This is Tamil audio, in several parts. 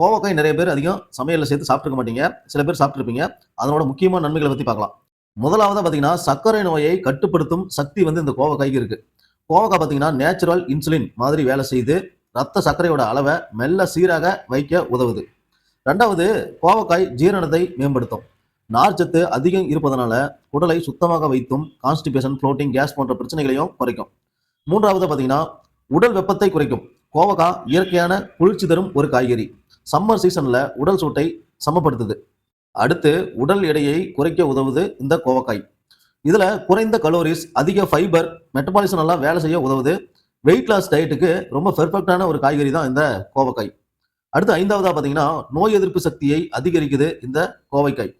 கோவக்காய் நிறைய பேர் அதிகம் சமையல்ல சேர்த்து சாப்பிட்டுருக்க மாட்டீங்க. சில பேர் சாப்பிட்டுருப்பீங்க. அதனோட முக்கியமான நன்மைகள பத்தி பார்க்கலாம். முதலாவதா பார்த்தீங்கன்னா, சர்க்கரை நோயை கட்டுப்படுத்தும் சக்தி வந்து இந்த கோவக்காய்க்கு இருக்கு. கோவக்காய் பார்த்தீங்கன்னா, நேச்சுரல் இன்சுலின் மாதிரி வேலை செய்து, ரத்த சர்க்கரையோட அளவ மெல்ல சீராக வைக்க உதவுது. 2வது கோவக்காய் ஜீரணத்தை மேம்படுத்தும். நார்ச்சத்து அதிகம் இருப்பதனால குடலை சுத்தமாக வைத்தும் கான்ஸ்டிபேஷன், ஃப்ளோட்டிங், கேஸ் போன்ற பிரச்சனைகளையும் குறைக்கும். 3வது பார்த்தீங்கன்னா, உடல் வெப்பத்தை குறைக்கும். கோவக்காய் இயற்கையான குளிர்ச்சி தரும் ஒரு காய்கறி. சம்மர் சீசன்ல உடல் சூட்டை சமப்படுத்துது. அடுத்து உடல் எடையை குறைக்க உதவுது இந்த கோவக்காய். இதுல குறைந்த கலோரிஸ், அதிக ஃபைபர், மெட்டபாலிசம் நல்லா வேலை செய்ய உதவுது. வெயிட் லாஸ் டயட்டுக்கு ரொம்ப பெர்ஃபெக்ட்டான ஒரு காய்கறி தான் இந்த கோவக்காய். அடுத்து 5வதா பார்த்தீங்கன்னா, நோய் எதிர்ப்பு சக்தியை அதிகரிக்குது இந்த கோவைக்காய்.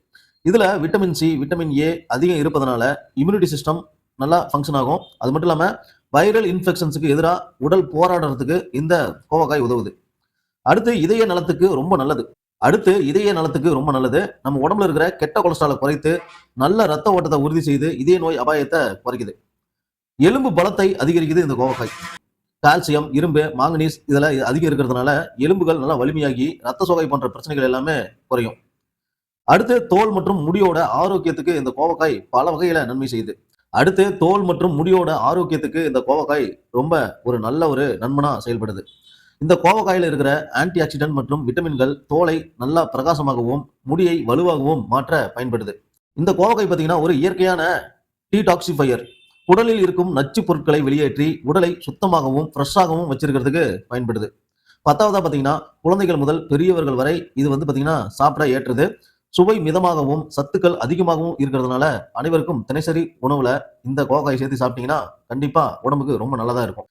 இதுல விட்டமின் சி, விட்டமின் ஏ அதிகம் இருப்பதனால இம்யூனிட்டி சிஸ்டம் நல்லா ஃபங்க்ஷன் ஆகும். அது மட்டும் இல்லாம வைரல் இன்ஃபெக்ஷன்ஸுக்கு எதிரா உடல் போராடுறதுக்கு இந்த கோவக்காய் உதவுது. அடுத்து இதய நலத்துக்கு ரொம்ப நல்லது. நம்ம உடம்புல இருக்கிற கெட்ட கொலஸ்ட்ராலை குறைத்து நல்ல ரத்த ஓட்டத்தை உறுதி செய்து இதய நோய் அபாயத்தை குறைக்குது. எலும்பு பலத்தை அதிகரிக்குது இந்த கோவக்காய். கால்சியம், இரும்பு, மாங்கனீஸ் இதெல்லாம் அதிகம் இருக்கிறதுனால எலும்புகள் நல்லா வலிமையாகி ரத்த சோகை போன்ற பிரச்சனைகள் எல்லாமே குறையும். அடுத்து தோல் மற்றும் முடியோட ஆரோக்கியத்துக்கு இந்த கோவக்காய் பல வகையில நன்மை செய்யுது. ரொம்ப ஒரு நல்ல ஒரு நண்பனா செயல்படுது. இந்த கோவக்காயில இருக்கிற ஆன்டி ஆக்சிடென்ட் மற்றும் விட்டமின்கள் தோலை நல்லா பிரகாசமாகவும் முடியை வலுவாகவும் மாற்ற பயன்படுது. இந்த கோவக்காய் பார்த்தீங்கன்னா ஒரு இயற்கையான டீடாக்சிஃபையர். உடலில் இருக்கும் நச்சு பொருட்களை வெளியேற்றி உடலை சுத்தமாகவும் ஃப்ரெஷ்ஷாகவும் வச்சிருக்கிறதுக்கு பயன்படுது. 10வதா பார்த்தீங்கன்னா, குழந்தைகள் முதல் பெரியவர்கள் வரை இது வந்து பார்த்தீங்கன்னா சாப்பிட ஏற்றது. சுவை மிதமாகவும் சத்துக்கள் அதிகமாகவும் இருக்கிறதுனால அனைவருக்கும் தினசரி உணவுல இந்த கோவக்காய் சேர்த்து சாப்பிட்டீங்கன்னா கண்டிப்பா உடம்புக்கு ரொம்ப நல்லதா இருக்கும்.